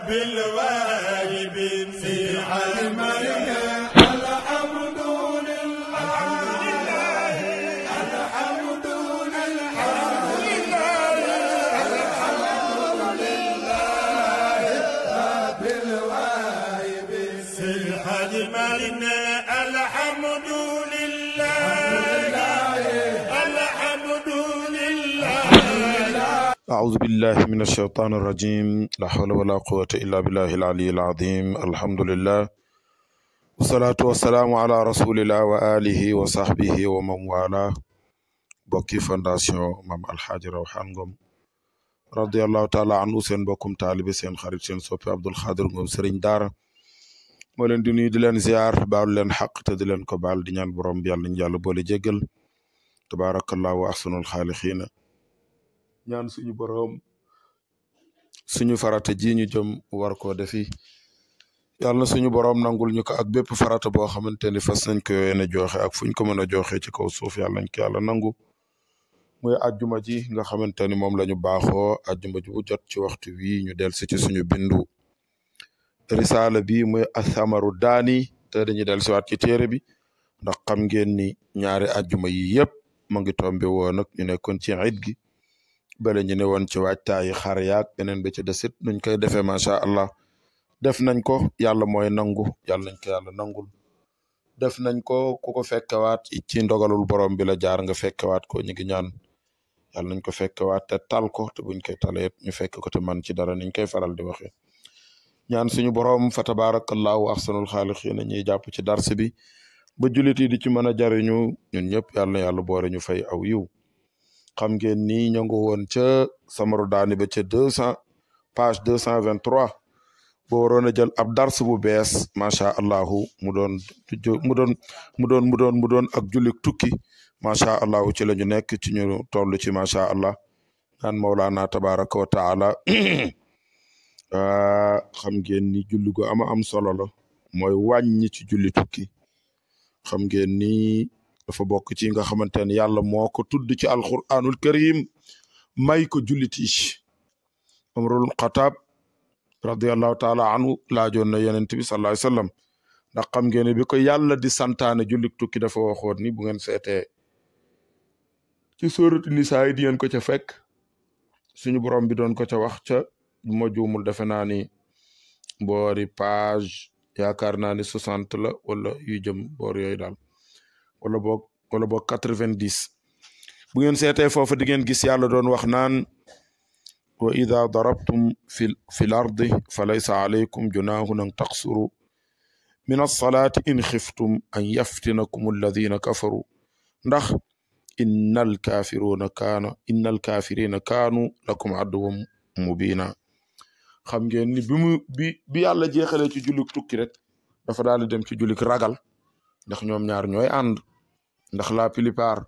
بالواجب في حلمنا الحمد لله الحمد لله بالواجب في حلمنا الحمد أعوذ بالله من الشيطان الرجيم لا حول ولا قوة إلا بالله العلي العظيم الحمد لله والصلاة والسلام على رسول الله وآله وصحبه ومن والاه بوكي فانداسيون مام الحاج روحان ngom radiyallahu taala anhu seen bokkum taalibe seen xarit seen soppi Abdul Xaadir Ngom sëriñ daara moo leen di nuyu di leen ziar baalu leen xaq te di leen ko baal di ñaan borom bi yàlla ñu yàlla boole jéggal tabaarakallahu wa ahsanul xaaliqiina ñaan suñu borom suñu farata ji ñu jëm war koo defi yàlla suñu borom nangul ñu ko ak bépp farata boo xamante ni fas nañ ko yéene joxe ak fuñ ko mën a joxe ci kaw suuf yàlla nañ ko yàlla nangu muy ajjuma ji nga xamante ni moom la ñu baaxoo ajjuma ji bu jot ci waxtu wi ñu del si ci suñu bindu risaala bi muy athamaru daani te dañuy del siwaat ci téere bi ndax xam ngeen ni ñaari ajjuma yi yëpp mu ngi tombe woon nag ñu nekkoon ci iid gi bale ñu ne woon ci waajtaayi xar yaag beneen ba ci desit nuñ koy defee macha allah def nañ ko yàlla mooy nangu yàlla nañ ko yàlla nangul def nañ ko ku ko fekkewaat ci ndogalul borom bi la jaar nga fekkewaat ko ñu ngi ñaan yàlla nañ ko fekkewaat te tal ko te buñ koy talee ñu fekk ko te man ci dara niñ koy faral di waxee ñaan suñu borom fa tabarakallahu ahsanul xaaliqiina ñuy jàpp ci dars bi ba jullit yi di ci mën a jariñu ñun ñëpp yàlla na yàlla boore ñu fay aw yiw xam ngeen ni ñu ngi woon ca samaru daani ba ca page 223 boo waroon a jël ab dars bu bees macha allahu mu doon ak jullik tukki macha allahu ci la ñu nekk ci ñu toll ci macha allah naan mawlaana tabaraka wa taala xam ngeen ni julli gu am solo la mooy wàññi ci julli tukki xam ngeen ni dafa bokk ci nga xamante ne yàlla moo ko tudd ci alquranul karim may ko jullit yi Umarul Xataab radiyallahu taala anhu laajoon na yonent bi sallallahu alayhi wasallam ndax xam ngeen ne bi ko yàlla di santaane jullit tukki dafa waxoon ni bu ngeen seetee ci sóoratu Nisaa yi di ngeen ko ca fekk suñu borom bi doon ko ca wax ca bu ma juumul defe naa ni boori page yaakaar naa ni 60 la wala yu jëm boor yooyu daal wala boog 90 bu ngeen seetee foofu di ngeen gis yàlla doon wax naan wa ida darabtum fi l ardi fa laysa alaykum junahun an taqsuru min alsalaati in xiftum an yaftinakum alladina kafaru ndax inna alkafirina kaanu lakum aduwwan mubina xam ngeen ni bi yàlla jeexalee ci jullik tukki rek dafa daal di dem ci jullik ragal ndax ñoom ñaar ñooy ànd ndax la plupart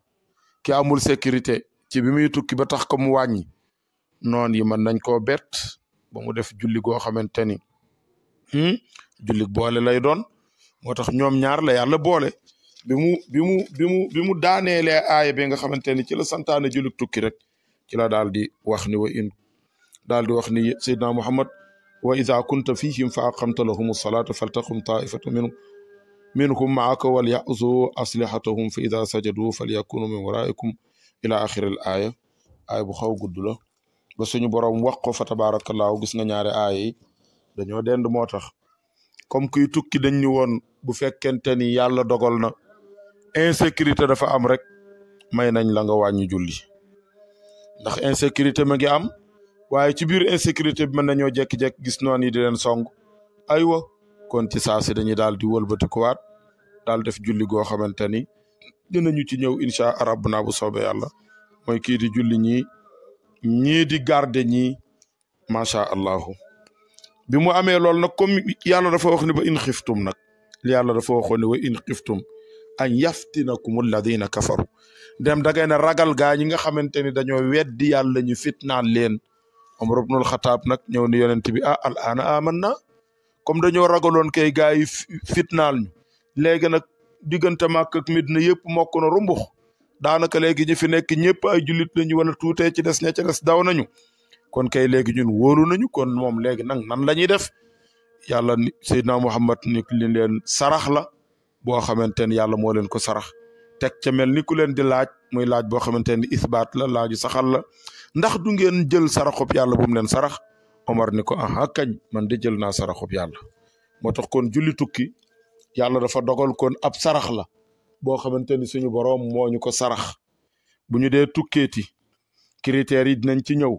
ki amul sécurité ci bi muy tukki ba tax ko mu wàññi noon yi mën nañ koo bett ba mu def julli goo xamante ni jullik boole lay doon moo tax ñoom ñaar la yàlla boole bi mu daaneelee aaya bi nga xamante ni ci la santaane jullik tukki rek ci la daal di wax ni Seydina Muhammad wa ida kunta fihim fa aqamta lahum salata faltaqum taifatu minhum maaka wal yaxuzu aslihatahum fa ida sajadu falyakunu min waraikum ila axiri al aaya bu xaw gudd la ba suñu borom wax ko fa tabarakallahu gis nga ñaari aaya yi dañoo dend moo tax comme kuy tukki dañ ñu woon bu fekkente ni yàlla dogal na insécurité dafa am rek may nañ la nga wàññi julli ndax insécurité ma ngi am waaye ci biir insécurité bi mën nañoo jekki-jekki gis noon yi di leen song aywa kon ci saa si dañuy daal di wëlbatikuwaat daal def julli goo xamante ni dinañu ci ñëw incha rabbuna bu soobee yàlla mooy kii di julli ñii di garde ñii macha allahu bi mu amee loolu nag comme yàlla dafa wax ni ba in xiftum nag yàlla dafa waxoon ne wa in xiftum an yaftinakum alladina kafaru dem da ngay ne ragal gaa ñi nga xamante ni dañoo weddi yàlla ñu fitnaan leen Omar ibnul Xataab nag ñëw ni yonent bi al aana aman na comme dañoo ragaloon kay gaa yi fitnaal ñu léegi nag diggante Makka ak Medina yëpp mokk na rumbux daanaka léegi ñi fi nekk ñëpp ay jullit lañu wala tuutee ci des ña ca des daw nañu kon kay léegi ñun wóolu nañu kon moom léegi nag nan la ñuy def yàlla ni Seydina Muhammad ni li leen sarax la boo xamante ni yàlla moo leen ko sarax teg ca mel ni ku leen di laaj muy laaj boo xamante ni isbaat la laaju saxal la ndax du ngeen jël saraxub yàlla bu mu leen sarax Omar ni ko aha kañ man de jël naa saraxub yàlla moo tax kon julli tukki yàlla dafa dogal kon ab sarax la boo xamante ni suñu boroom moo ñu ko sarax bu ñu dee tukkeeti critères yi dinañ ci ñëw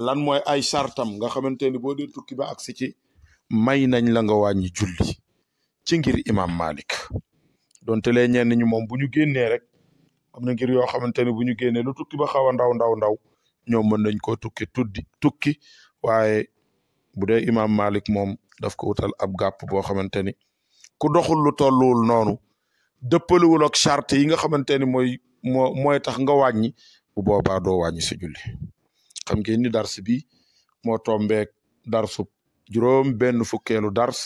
lan mooy ay sartam nga xamante ni boo dee tukki ba agsi ci may nañ la nga wàññi julli ci ngir imam Malik donte lee ñenn ñu moom bu ñu génnee rek am na ngir yoo xamante ni bu ñu génnee lu tukki ba xaw a ndaw ñoom mën nañ koo tukki waaye bu dee imam Malik moom daf ko wutal ab gàpp boo xamante ni ku doxul lu tolluwul noonu dëppaliwul ak charte yi nga xamante ni mooy tax nga wàññi bu boobaa doo wàññi sa julli xam ngeen ni dars bi moo tombeek darsu juróom benn fukkeelu dars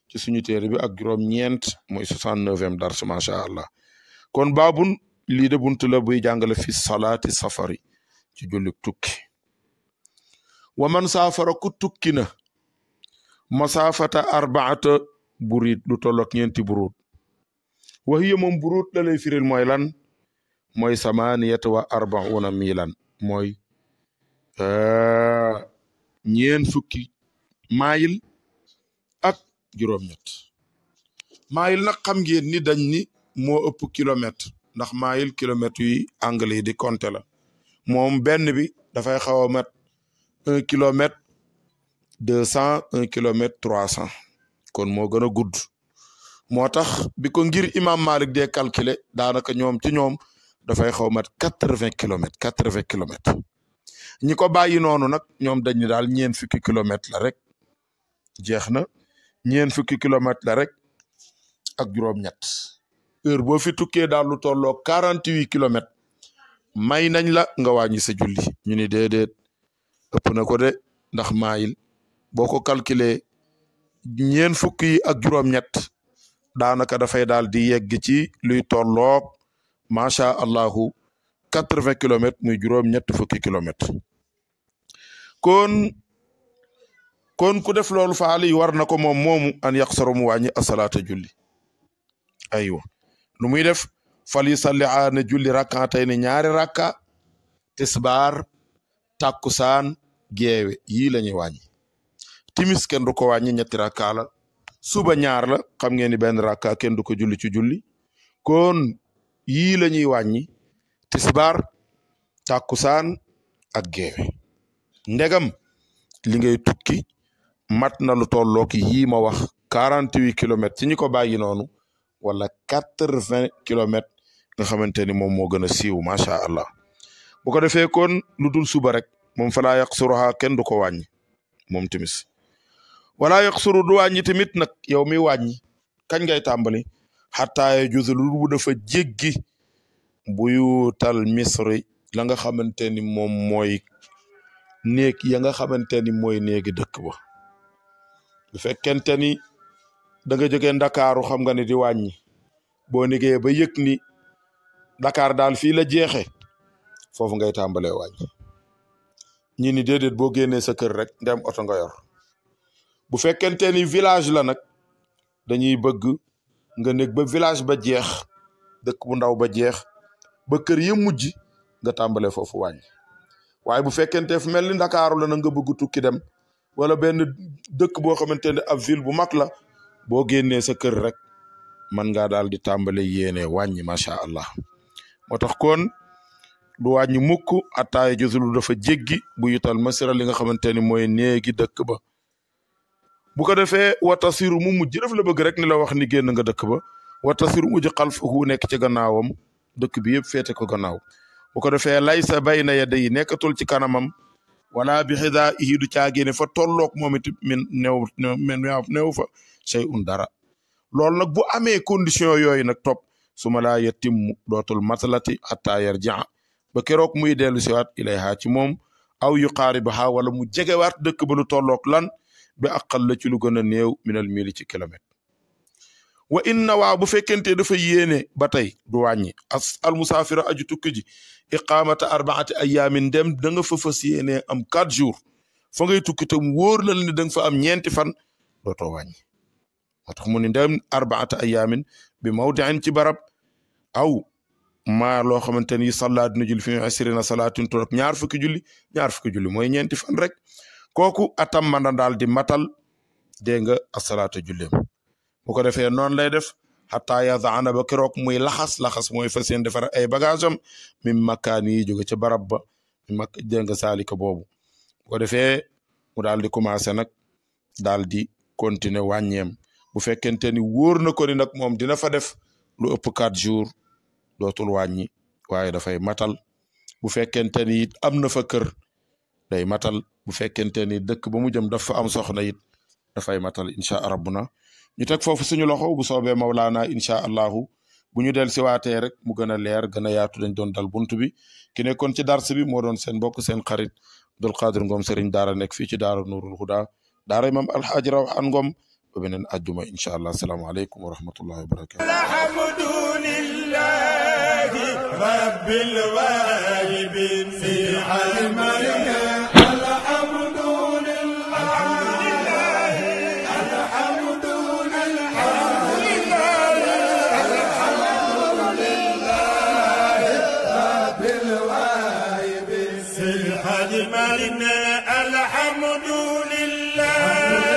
ci suñu téere bi ak juróom ñeent mooy 69e dars macha allah kon baabun lii de buntu la buy jàngale fi salaati safari ci julli tukki wa man saafara ku tukki na masaafata arbaata burit lu tollook ñeenti burut wa hiya moom burut la lay firil mooy lan mooy samaniyata wa arbauna milan mooy ñeen fukki maayil ak juróom-ñett maayil nag xam ngeen ni dañ ni moo ëpp kilomètre ndax maayil kilomètre yi anglais yi di compter la moom benn bi dafay xaw a mat 1 kilomètre 200 1 kilomètre 300 kon moo gën a gudd moo tax bi ko ngir imam Malik dee calculer daanaka ñoom ci ñoom dafay xaw mat 80 kilomètres ñi ko bàyyi noonu nag ñoom dañ ni daal ñeen fukki kilomètres la rek jeex na ñeen fukki kilomètres la rek ak juróom-ñett heure boo fi tukkee daal lu tolloo 48 kilomètres may nañ la nga wàññi sa julli ñu ni déedéet ëpp na ko de ndax maayil boo ko calculer ñeen fukki yi ak juróom-ñett daanaka dafay daal di yegg ci luy tolloog macha allahu 80 kilomètres muy juróom-ñett fukki kilomètres kon ku def loolu faali war na ko moom moomu an yaqsaru mu wàññi asalaata julli aywa nu muy def fal yu salli aana julli rakkaatay ne ñaari rakka tisbaar takkusaan geewe yii la ñuy wàññi timis kenn du ko wàññi ñetti rakka la suba ñaar la xam ngeen ni benn rakka kenn du ko julli ci julli kon yii la ñuy wàññi tisbaar takkusaan ak geewe ndegam li ngay tukki mat na lu tollook yii ma wax 48 kilomètres ci ñi ko bàyyi noonu wala 80 kilomètres nga xamante ni moom moo gën a siiw macha allah bu ko defee kon lu dul suba rek moom fa laa yaqsuruha kenn du ko wàññi moom timis wala yaqsuru du wàññi tamit nag yow mi wàññi kañ ngay tàmbali xataa yajuuzu lu bu dafa jéggi buyuutal misri la nga xamante ni moom mooy néeg ya nga xamante ni mooy néegi dëkk ba bu fekkente ni da nga jógee ndakaaru xam nga ne di wàññi boo négee ba yëg ni Dakar daal fii la jeexe foofu ngay tàmbalee wàññi ñi ni déedéet boo génnee sa kër rek ndem oto nga yor bu fekkente ni village la nag dañuy bëgg nga nekk ba village ba jeex dëkk bu ndaw ba jeex ba kër yi mujj nga tàmbalee foofu wàññi waaye bu fekkente fu mel ni Ndakaaru la na nga bëgg tukki dem wala benn dëkk boo xamante ne ab ville bu mag la boo génnee sa kër rek mën ngaa daal di tàmbale yéene wàññi macha allah moo tax kon du wàññi mukk attaaya josulu dafa jéggi bu yutal masira li nga xamante ni mooy néegi dëkk ba bu ko defee watasiru mu mujj def la bëgg rek ni la wax ni génn nga dëkk ba watasiru mujj xalfahu nekk ci gannaawam dëkk bi yëpp féete ko gannaaw bu ko defee laysa bayna yadayhi nekkatul ci kanamam wala bi xidaa'ihi du caagéene fa tolloog moom it néew fa shay'un dara loolu nag bu amee condition yooyu nag topp su ma laa yettimmu dootul matalati hatta yarji'a ba keroog muy dellu siwaat ilayha ci moom aw yuqaaribaha wala mu jegewaat dëkk ba lu tolloog lan bi aqal la ci lu gën a néew minal mili ci kilomètre wa inna waa bu fekkente dafa yéene ba tey du wàññi al musaafira aju tukki ji iqaamata arbaati ayaamin dem da nga fa fas yéene am 4 jours fa ngay tukki tam wóor la ne da nga fa am ñeenti fan dootoo wàññi moo tax mu ne dem arbaata ayaamin bi mawdi'in ci barab aw maa loo xamante ni salla dina julli fi asrina salaatin turab ñaar fukki julli mooy ñeenti fan rek kooku atam man daal di matal dégg nga asalaata julleem bu ko defee noonu lay def xataa yadaana ba keroog muy laxas mooy fas yéene defar ay bagage am min makkaan yi jóge ca barab ba dégg nga saalika boobu bu ko defee mu daal di commencé nag daal di continuer wàññeem bu fekkente ni wóor na ko ni nag moom dina fa def lu ëpp 4 jours dootul wàññi waaye dafay matal bu fekkente ni it am na fa kër day matal bu fekkente ni dëkk ba mu jëm dafa am soxna it dafay matal incha rabbuna ñu teg foofu suñu loxo bu soobee Mawlaana incha allahu bu ñu del siwaatee rek mu gën a leer gën a yaatu dañ doon dal buntu bi ki nekkoon ci dars bi moo doon seen mbokk seen xarit Abdul Qadir Ngom Serigne Daara nekk fii ci Daara Nuurul Huda Daara Imam Alxaaji Rawaan Ngom ba beneen ajjuma incha allah asalaamaaleykum wa rahmatullahi wa barakatu. alhamdulillahi rabbil waahibin fi almalihi الحمد لله